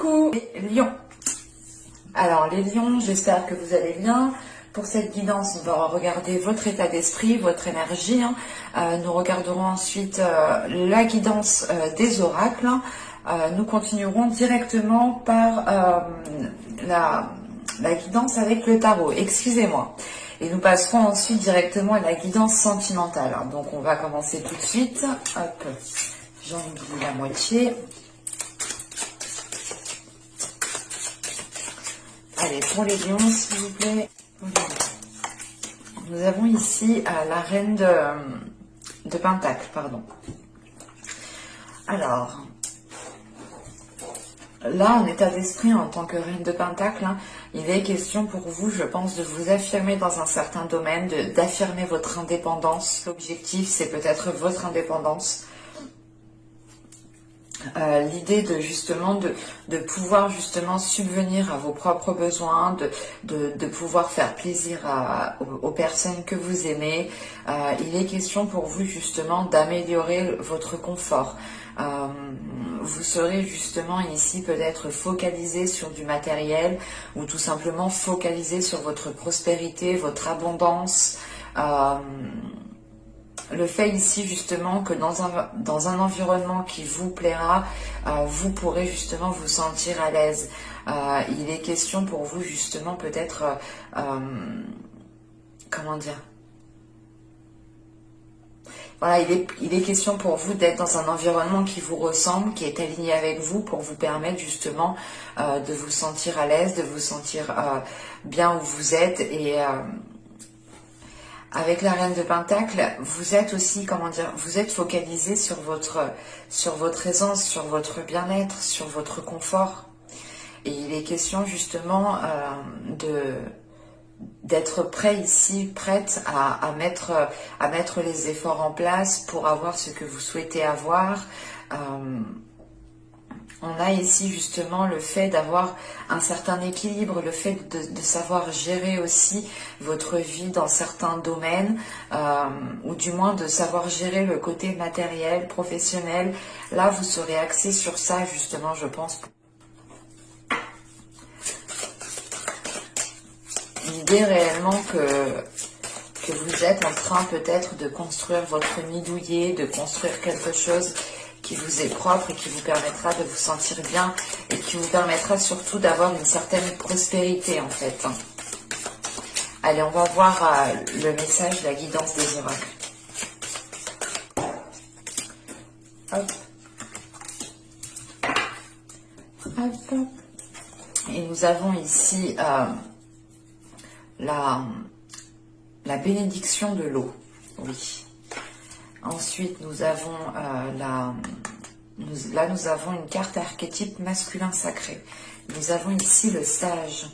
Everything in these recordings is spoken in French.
Coucou les lions. Alors les lions, j'espère que vous allez bien. Pour cette guidance, on va regarder votre état d'esprit, votre énergie. Nous regarderons ensuite la guidance des oracles. Nous continuerons directement par la guidance avec le tarot, excusez-moi. Et nous passerons ensuite directement à la guidance sentimentale. Donc on va commencer tout de suite. Hop, j'en oublie la moitié. Allez, pour les lions, s'il vous plaît. Nous avons ici la reine de Pentacle, pardon. Alors, là, en état d'esprit, en tant que reine de Pentacle, il est question pour vous, je pense, de vous affirmer dans un certain domaine, d'affirmer votre indépendance. L'objectif, c'est peut-être votre indépendance. L'idée de justement de pouvoir justement subvenir à vos propres besoins, de pouvoir faire plaisir aux personnes que vous aimez. Il est question pour vous justement d'améliorer votre confort. Vous serez justement ici peut-être focalisé sur du matériel ou tout simplement focalisé sur votre prospérité, votre abondance. Le fait ici justement que dans un environnement qui vous plaira, vous pourrez justement vous sentir à l'aise. Il est question pour vous justement peut-être, comment dire, voilà, il est question pour vous d'être dans un environnement qui vous ressemble, qui est aligné avec vous pour vous permettre justement de vous sentir à l'aise, de vous sentir bien où vous êtes et... Avec la reine de Pentacle, vous êtes aussi, comment dire, vous êtes focalisé sur votre aisance, sur votre bien-être, sur votre confort. Et il est question justement d'être prêt ici, prête à mettre les efforts en place pour avoir ce que vous souhaitez avoir. On a ici justement le fait d'avoir un certain équilibre, le fait de savoir gérer aussi votre vie dans certains domaines, ou du moins de savoir gérer le côté matériel, professionnel. Là, vous serez axé sur ça justement, je pense. L'idée réellement que vous êtes en train peut-être de construire votre nid douillet, de construire quelque chose qui vous est propre et qui vous permettra de vous sentir bien et qui vous permettra surtout d'avoir une certaine prospérité en fait. Allez, on va voir le message, la guidance des oracles. Hop. Hop. Et nous avons ici la bénédiction de l'eau. Oui. Ensuite, nous avons là, nous avons une carte archétype masculin sacré. Nous avons ici le sage.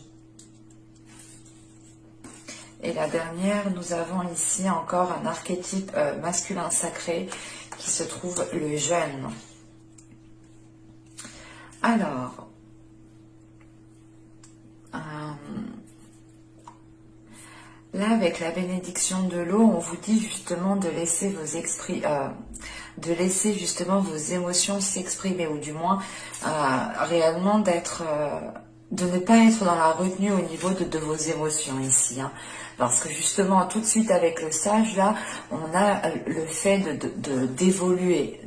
Et la dernière, nous avons ici encore un archétype masculin sacré qui se trouve le jeune. Alors, là, avec la bénédiction de l'eau, on vous dit justement de laisser vos esprits, de laisser justement vos émotions s'exprimer, ou du moins réellement de ne pas être dans la retenue au niveau de vos émotions ici. Parce que justement, tout de suite avec le sage, là, on a le fait d'évoluer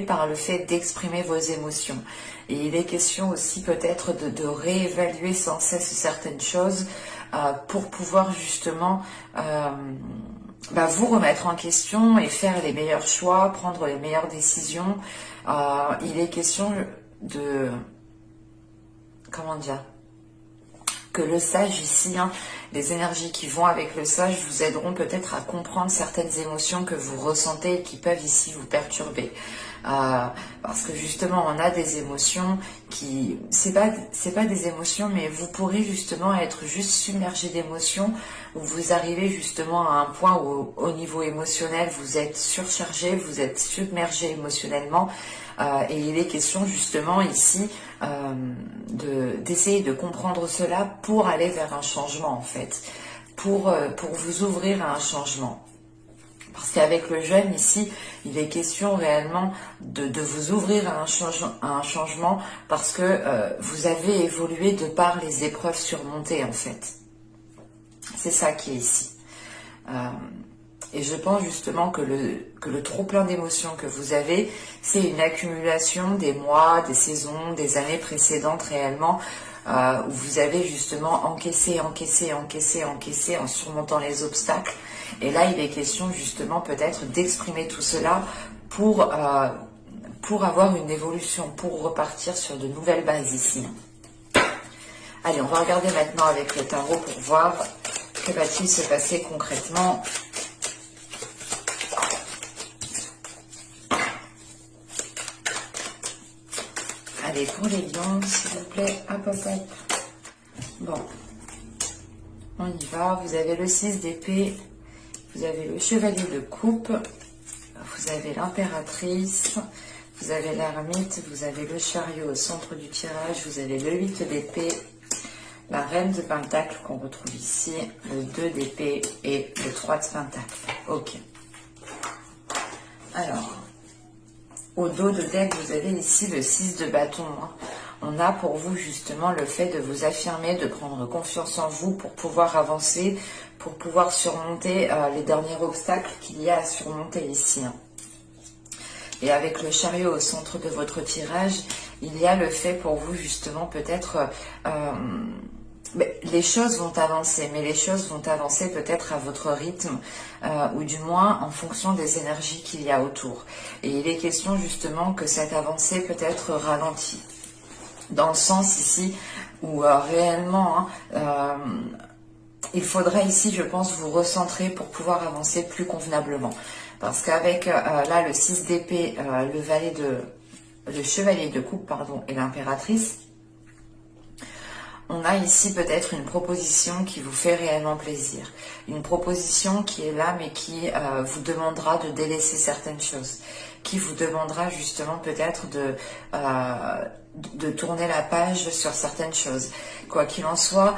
par le fait d'exprimer vos émotions. Et il est question aussi peut-être de réévaluer sans cesse certaines choses pour pouvoir justement vous remettre en question et faire les meilleurs choix, prendre les meilleures décisions. Il est question de... Comment dire ? Que le sage ici, les énergies qui vont avec le sage vous aideront peut-être à comprendre certaines émotions que vous ressentez et qui peuvent ici vous perturber. Parce que justement on a des émotions qui c'est pas des émotions, mais vous pourrez justement être juste submergé d'émotions, où vous arrivez justement à un point où au niveau émotionnel vous êtes surchargé, vous êtes submergé émotionnellement, et il est question justement ici d'essayer de comprendre cela pour aller vers un changement en fait, pour vous ouvrir à un changement. Parce qu'avec le jeune ici, il est question réellement de vous ouvrir à un changement parce que vous avez évolué de par les épreuves surmontées en fait. C'est ça qui est ici. Et je pense justement que le trop plein d'émotions que vous avez, c'est une accumulation des mois, des saisons, des années précédentes réellement, où vous avez justement encaissé en surmontant les obstacles. Et là, il est question justement peut-être d'exprimer tout cela pour avoir une évolution, pour repartir sur de nouvelles bases ici. Allez, on va regarder maintenant avec le tarot pour voir que va-t-il se passer concrètement. Allez, pour les lions, s'il vous plaît, hop, hop, hop. Bon, on y va. Vous avez le 6 d'épée, vous avez le chevalier de coupe, vous avez l'impératrice, vous avez l'ermite, vous avez le chariot au centre du tirage, vous avez le 8 d'épée, la reine de pentacle qu'on retrouve ici, le 2 d'épée et le 3 de pentacle. Ok. Alors, au dos de deck, vous avez ici le 6 de bâton. On a pour vous justement le fait de vous affirmer, de prendre confiance en vous pour pouvoir avancer, pour pouvoir surmonter les derniers obstacles qu'il y a à surmonter ici. Et avec le chariot au centre de votre tirage, il y a le fait pour vous justement peut-être... les choses vont avancer, mais les choses vont avancer peut-être à votre rythme, ou du moins en fonction des énergies qu'il y a autour. Et il est question justement que cette avancée peut être ralentie. Dans le sens ici où réellement, il faudrait ici, je pense, vous recentrer pour pouvoir avancer plus convenablement. Parce qu'avec là le 6 d'épée, le chevalier de coupe, pardon, et l'impératrice, on a ici peut-être une proposition qui vous fait réellement plaisir. Une proposition qui est là, mais qui vous demandera de délaisser certaines choses. Qui vous demandera justement peut-être de tourner la page sur certaines choses. Quoi qu'il en soit,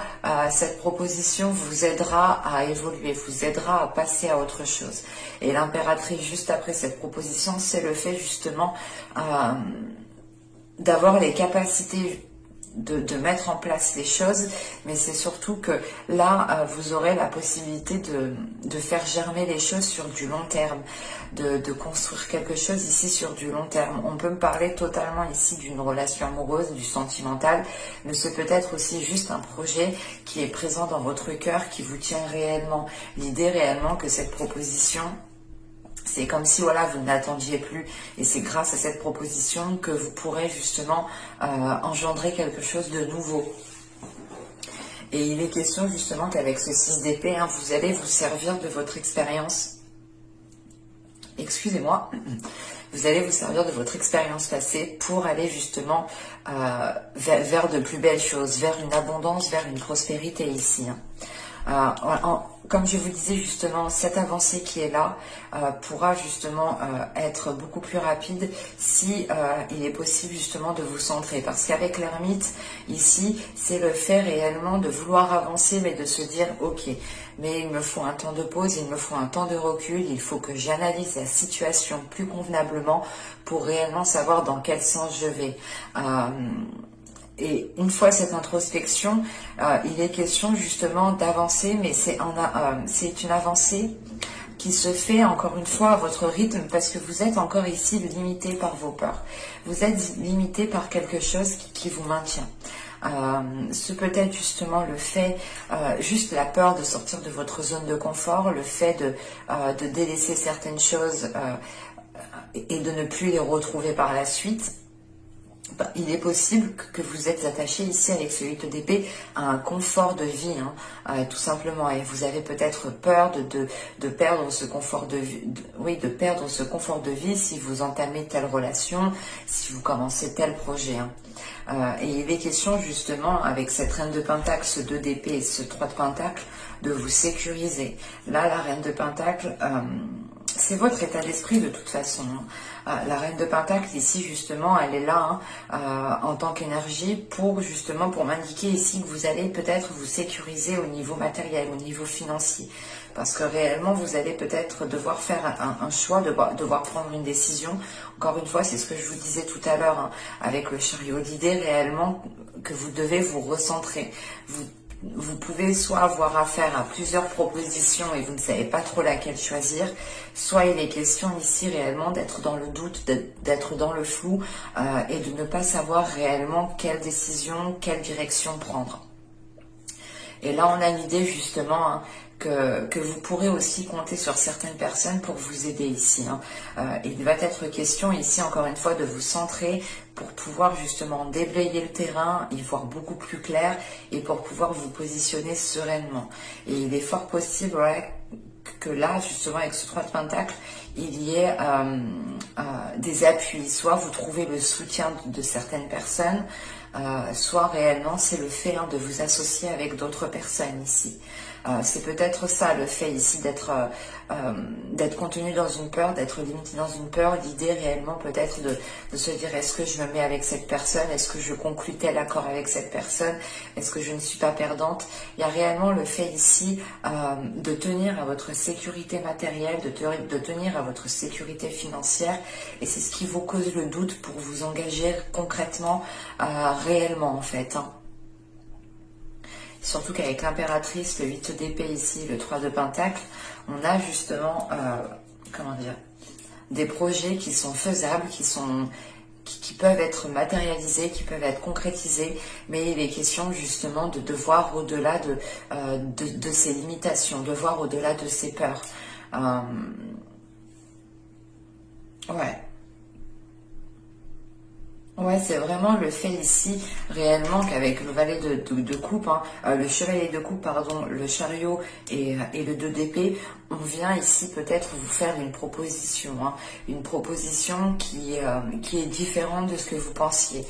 cette proposition vous aidera à évoluer, vous aidera à passer à autre chose. Et l'impératrice, juste après cette proposition, c'est le fait justement d'avoir les capacités de mettre en place les choses, mais c'est surtout que là, vous aurez la possibilité de faire germer les choses sur du long terme, de construire quelque chose ici sur du long terme. On peut me parler totalement ici d'une relation amoureuse, du sentimental, mais c'est peut-être aussi juste un projet qui est présent dans votre cœur, qui vous tient réellement. L'idée réellement que cette proposition... C'est comme si voilà, vous n'attendiez plus et c'est grâce à cette proposition que vous pourrez justement engendrer quelque chose de nouveau. Et il est question justement qu'avec ce 6 d'épée, vous allez vous servir de votre expérience. Excusez-moi. Vous allez vous servir de votre expérience passée pour aller justement vers de plus belles choses, vers une abondance, vers une prospérité ici. Comme je vous disais justement, cette avancée qui est là pourra justement être beaucoup plus rapide si il est possible justement de vous centrer. Parce qu'avec l'ermite, ici, c'est le fait réellement de vouloir avancer, mais de se dire, ok, mais il me faut un temps de pause, il me faut un temps de recul, il faut que j'analyse la situation plus convenablement pour réellement savoir dans quel sens je vais. Et une fois cette introspection, il est question justement d'avancer, mais c'est une avancée qui se fait encore une fois à votre rythme parce que vous êtes encore ici limité par vos peurs. Vous êtes limité par quelque chose qui vous maintient. Ce peut être justement le fait, juste la peur de sortir de votre zone de confort, le fait de délaisser certaines choses et de ne plus les retrouver par la suite. Il est possible que vous êtes attaché ici avec ce 8 d'épée à un confort de vie, tout simplement. Et vous avez peut-être peur de perdre ce confort de vie, de perdre ce confort de vie si vous entamez telle relation, si vous commencez tel projet. Et il est question justement avec cette reine de pentacle, ce 2 d'épée et ce 3 de pentacle, de vous sécuriser. Là, la reine de pentacle... c'est votre état d'esprit de toute façon. La reine de Pentacle ici justement, elle est là en tant qu'énergie pour justement pour m'indiquer ici que vous allez peut-être vous sécuriser au niveau matériel, au niveau financier. Parce que réellement vous allez peut-être devoir faire un choix, devoir prendre une décision. Encore une fois, c'est ce que je vous disais tout à l'heure avec le chariot. L'idée réellement que vous devez vous recentrer. Vous pouvez soit avoir affaire à plusieurs propositions et vous ne savez pas trop laquelle choisir, soit il est question ici réellement d'être dans le doute, d'être dans le flou et de ne pas savoir réellement quelle décision, quelle direction prendre. Et là, on a l'idée justement que vous pourrez aussi compter sur certaines personnes pour vous aider ici. Il va être question ici, encore une fois, de vous centrer pour pouvoir justement déblayer le terrain, y voir beaucoup plus clair et pour pouvoir vous positionner sereinement. Et il est fort possible que là, justement, avec ce 3 de Pentacle, il y ait des appuis. Soit vous trouvez le soutien de certaines personnes, soit réellement c'est le fait de vous associer avec d'autres personnes ici. C'est peut-être ça le fait ici d'être contenu dans une peur, d'être limité dans une peur. L'idée réellement peut-être de se dire est-ce que je me mets avec cette personne, est-ce que je conclus tel accord avec cette personne, est-ce que je ne suis pas perdante. Il y a réellement le fait ici de tenir à votre sécurité matérielle, de tenir à votre sécurité financière, et c'est ce qui vous cause le doute pour vous engager concrètement, réellement en fait. Surtout qu'avec l'impératrice, le 8 d'épée ici, le 3 de Pentacle, on a justement, comment dire, des projets qui sont faisables, qui peuvent être matérialisés, qui peuvent être concrétisés, mais il est question justement de voir au-delà de ces limitations, de voir au-delà de ces peurs. Ouais. Ouais, c'est vraiment le fait ici, réellement, qu'avec le valet de coupe, le chevalier de coupe, pardon, le chariot et le 2 d'épée, on vient ici peut-être vous faire une proposition qui est différente de ce que vous pensiez.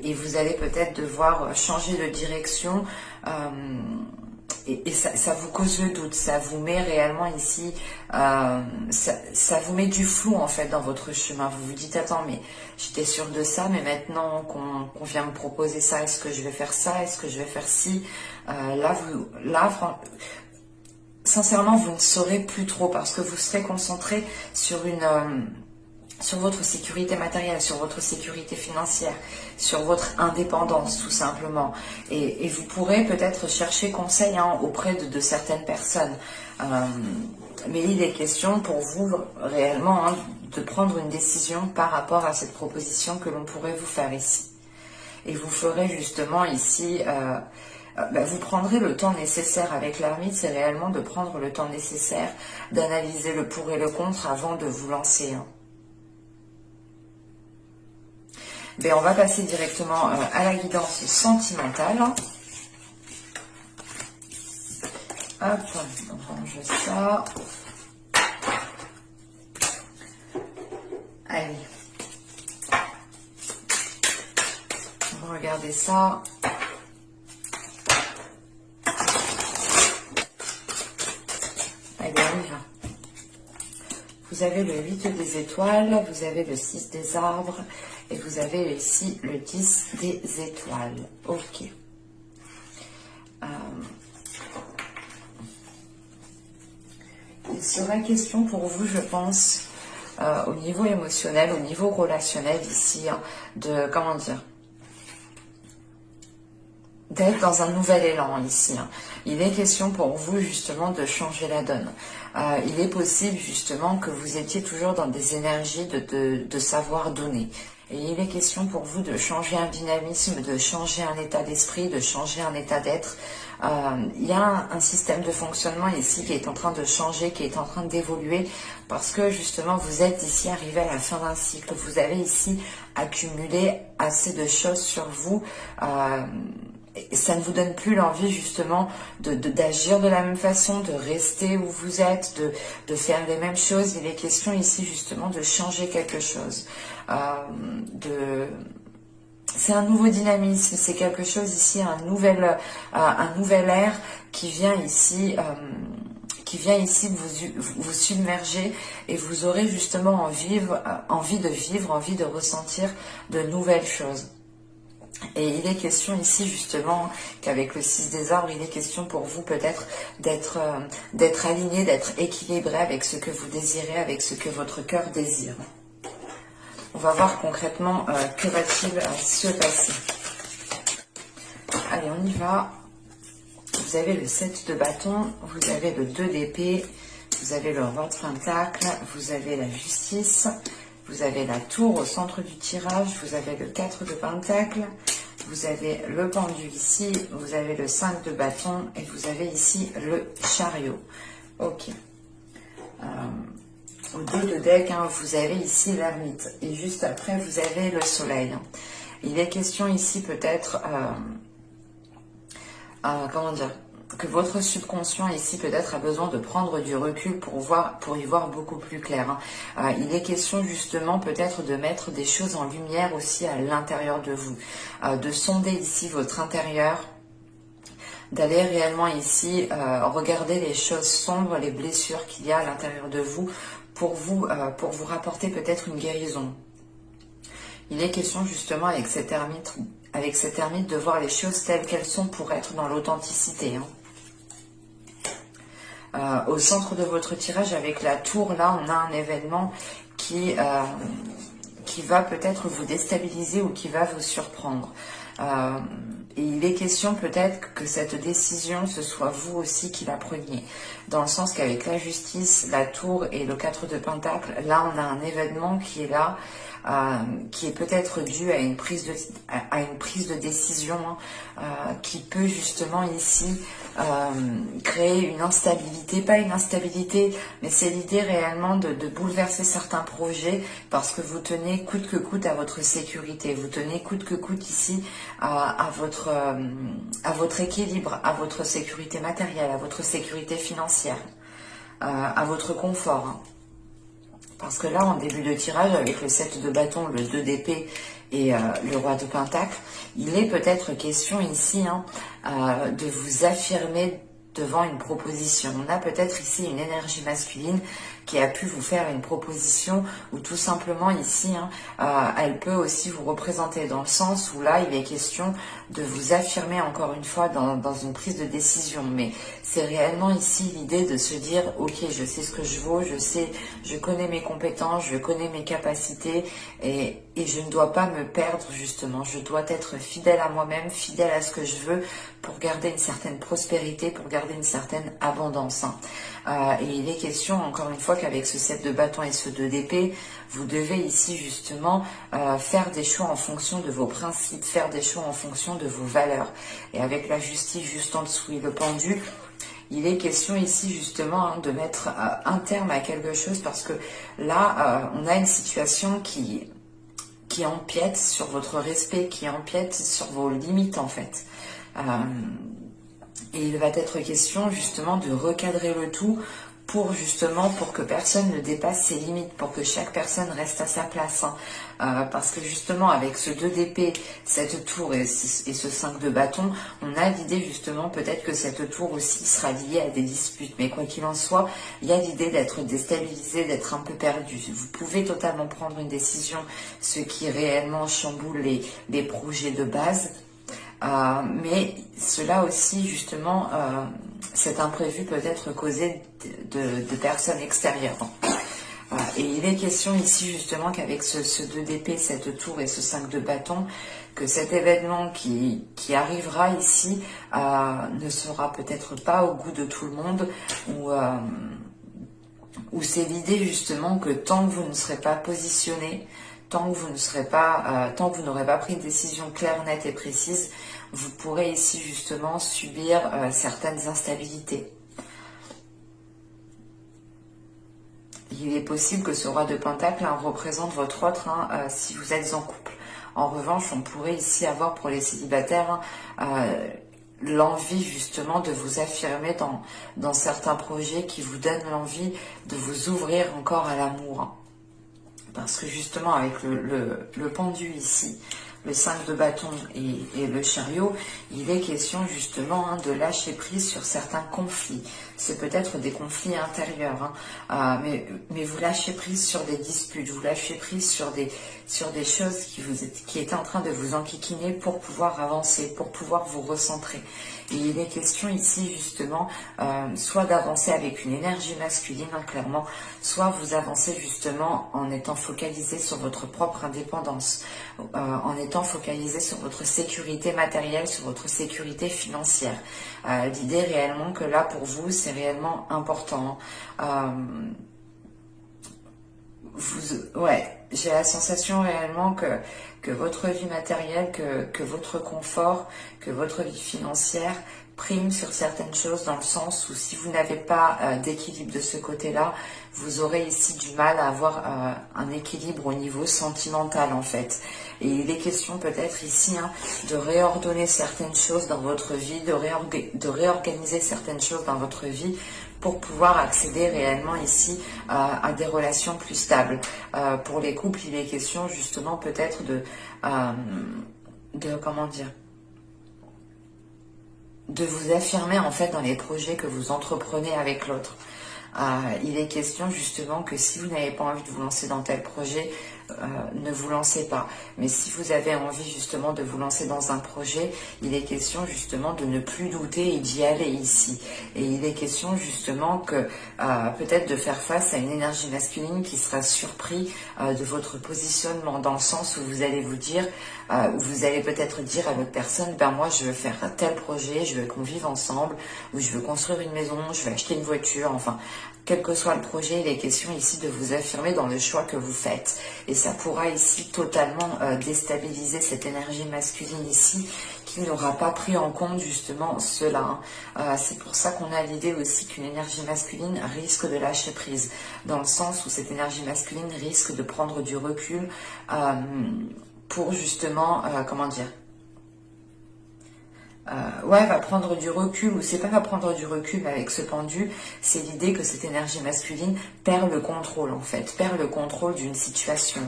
Et vous allez peut-être devoir changer de direction. Et ça vous cause le doute, ça vous met réellement ici, ça vous met du flou en fait dans votre chemin. Vous vous dites attends mais j'étais sûre de ça, mais maintenant qu'on vient me proposer ça, est-ce que je vais faire ça, est-ce que je vais faire ci, sincèrement vous ne saurez plus trop parce que vous serez concentré sur votre sécurité matérielle, sur votre sécurité financière, sur votre indépendance tout simplement. Et vous pourrez peut-être chercher conseil auprès de certaines personnes. Mais il est question pour vous réellement de prendre une décision par rapport à cette proposition que l'on pourrait vous faire ici. Et vous ferez justement ici... vous prendrez le temps nécessaire avec l'ermite, c'est réellement de prendre le temps nécessaire d'analyser le pour et le contre avant de vous lancer. On va passer directement à la guidance sentimentale. Hop, on range ça. Allez. On va regarder ça. Allez, on y va. Vous avez le 8 des étoiles, vous avez le 6 des arbres et vous avez ici le 10 des étoiles. Ok. Il sera question pour vous, je pense, au niveau émotionnel, au niveau relationnel ici, de, comment dire, d'être dans un nouvel élan ici. Il est question pour vous justement de changer la donne. Il est possible justement que vous étiez toujours dans des énergies de savoir donner. Et il est question pour vous de changer un dynamisme, de changer un état d'esprit, de changer un état d'être. Il y a un système de fonctionnement ici qui est en train de changer, qui est en train d'évoluer, parce que justement vous êtes ici arrivé à la fin d'un cycle. Vous avez ici accumulé assez de choses sur vous. Ça ne vous donne plus l'envie justement d'agir de la même façon, de rester où vous êtes, de faire les mêmes choses. Il est question ici justement de changer quelque chose. C'est un nouveau dynamisme, c'est quelque chose ici, un nouvel air qui vient ici, qui vient ici vous submerger, et vous aurez justement envie de vivre, envie de ressentir de nouvelles choses. Et il est question ici justement qu'avec le 6 des arbres, il est question pour vous peut-être d'être aligné, d'être équilibré avec ce que vous désirez, avec ce que votre cœur désire. On va voir concrètement que va-t-il se passer. Allez, on y va. Vous avez le 7 de bâton, vous avez le 2 d'épée, vous avez le roi de pentacle, vous avez la justice, vous avez la tour au centre du tirage, vous avez le 4 de pentacle, vous avez le pendu ici, vous avez le 5 de bâton et vous avez ici le chariot. Ok. Au 2 de deck, hein, vous avez ici l'ermite et juste après vous avez le soleil. Il est question ici peut-être, comment dire, que votre subconscient ici peut-être a besoin de prendre du recul pour y voir beaucoup plus clair. Il est question justement peut-être de mettre des choses en lumière aussi à l'intérieur de vous, de sonder ici votre intérieur, d'aller réellement ici regarder les choses sombres, les blessures qu'il y a à l'intérieur de vous pour vous rapporter peut-être une guérison. Il est question justement avec cet ermite de voir les choses telles qu'elles sont pour être dans l'authenticité. Au centre de votre tirage avec la tour, là on a un événement qui va peut-être vous déstabiliser ou qui va vous surprendre. Et il est question peut-être que cette décision, ce soit vous aussi qui la preniez. Dans le sens qu'avec la justice, la tour et le 4 de pentacle, là on a un événement qui est là, qui est peut-être dû à une prise de décision qui peut justement ici créer une instabilité, pas une instabilité, mais c'est l'idée réellement de bouleverser certains projets parce que vous tenez coûte que coûte à votre sécurité, vous tenez coûte que coûte ici à votre équilibre, à votre sécurité matérielle, à votre sécurité financière, à votre confort. Parce que là, en début de tirage, avec le 7 de bâton, le 2 d'épée et le roi de pentacle, il est peut-être question ici de vous affirmer devant une proposition. On a peut-être ici une énergie masculine qui a pu vous faire une proposition ou tout simplement ici, elle peut aussi vous représenter dans le sens où là, il est question de vous affirmer encore une fois dans une prise de décision. Mais c'est réellement ici l'idée de se dire, ok, je sais ce que je vaux, je connais mes compétences, je connais mes capacités et je ne dois pas me perdre justement. Je dois être fidèle à moi-même, fidèle à ce que je veux pour garder une certaine prospérité, pour garder une certaine abondance. Et il est question encore une fois qu'avec ce 7 de bâton et ce 2 d'épée, vous devez ici justement faire des choix en fonction de vos principes, faire des choix en fonction de vos valeurs. Et avec la justice juste en dessous et le pendu, il est question ici justement de mettre un terme à quelque chose parce que là, on a une situation qui empiète sur votre respect, qui empiète sur vos limites en fait. Et il va être question justement de recadrer le tout pour que personne ne dépasse ses limites, pour que chaque personne reste à sa place. Parce que justement avec ce 2 d'épée, cette tour et ce 5 de bâton, on a l'idée justement peut-être que cette tour aussi sera liée à des disputes. Mais quoi qu'il en soit, il y a l'idée d'être déstabilisé, d'être un peu perdu. Vous pouvez totalement prendre une décision, ce qui réellement chamboule les projets de base. Mais cela aussi justement, cet imprévu peut être causé de personnes extérieures. Et il est question ici justement qu'avec ce 2 d'épée, cette tour et ce 5 de bâton, que cet événement qui arrivera ici ne sera peut-être pas au goût de tout le monde, ou c'est l'idée justement que tant que vous ne serez pas positionné, tant que vous n'aurez pas pris une décision claire, nette et précise, vous pourrez ici justement subir certaines instabilités. Il est possible que ce roi de pentacle représente votre autre si vous êtes en couple. En revanche, on pourrait ici avoir pour les célibataires l'envie justement de vous affirmer dans certains projets qui vous donnent l'envie de vous ouvrir encore à l'amour. Parce que justement avec le pendu ici, le 5 de bâton et le chariot, il est question justement de lâcher prise sur certains conflits. C'est peut-être des conflits intérieurs, mais vous lâchez prise sur des disputes, vous lâchez prise sur des choses qui étaient en train de vous enquiquiner pour pouvoir avancer, pour pouvoir vous recentrer. Et il est question ici justement soit d'avancer avec une énergie masculine, clairement, soit vous avancez justement en étant focalisé sur votre propre indépendance, en étant focalisé sur votre sécurité matérielle, sur votre sécurité financière. L'idée réellement que là pour vous c'est réellement important. J'ai la sensation réellement que votre vie matérielle, que votre confort, que votre vie financière prime sur certaines choses, dans le sens où si vous n'avez pas d'équilibre de ce côté-là, vous aurez ici du mal à avoir un équilibre au niveau sentimental en fait. Et il est question peut-être ici de réordonner certaines choses dans votre vie, de réorganiser certaines choses dans votre vie pour pouvoir accéder réellement ici à des relations plus stables. Pour les couples, il est question justement peut-être de vous affirmer en fait dans les projets que vous entreprenez avec l'autre. Il est question justement que si vous n'avez pas envie de vous lancer dans tel projet, ne vous lancez pas. Mais si vous avez envie justement de vous lancer dans un projet, il est question justement de ne plus douter et d'y aller ici. Et il est question justement que peut-être de faire face à une énergie masculine qui sera surpris de votre positionnement, dans le sens où vous allez vous dire, vous allez peut-être dire à l'autre personne, ben moi je veux faire tel projet, je veux qu'on vive ensemble, ou je veux construire une maison, je veux acheter une voiture, enfin quel que soit le projet, il est question ici de vous affirmer dans le choix que vous faites. Et ça pourra ici totalement déstabiliser cette énergie masculine ici, qui n'aura pas pris en compte justement cela. C'est pour ça qu'on a l'idée aussi qu'une énergie masculine risque de lâcher prise, dans le sens où cette énergie masculine risque de prendre du recul pour justement, va prendre du recul, ou c'est pas va prendre du recul, mais avec ce pendu, c'est l'idée que cette énergie masculine perd le contrôle en fait, perd le contrôle d'une situation.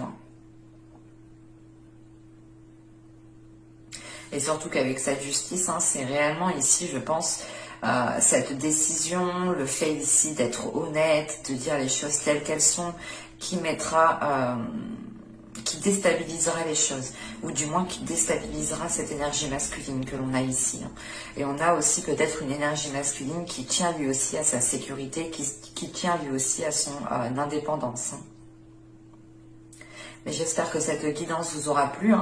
Et surtout qu'avec cette justice, c'est réellement ici, je pense, cette décision, le fait ici d'être honnête, de dire les choses telles qu'elles sont, qui déstabilisera les choses, ou du moins qui déstabilisera cette énergie masculine que l'on a ici. Et on a aussi peut-être une énergie masculine qui tient lui aussi à sa sécurité, qui tient lui aussi à son indépendance. Mais j'espère que cette guidance vous aura plu.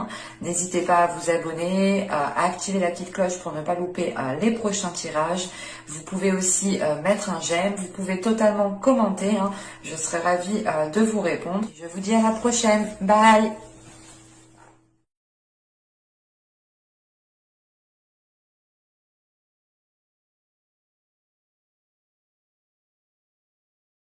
N'hésitez pas à vous abonner, à activer la petite cloche pour ne pas louper les prochains tirages. Vous pouvez aussi mettre un j'aime, vous pouvez totalement commenter. Je serai ravie de vous répondre. Je vous dis à la prochaine. Bye!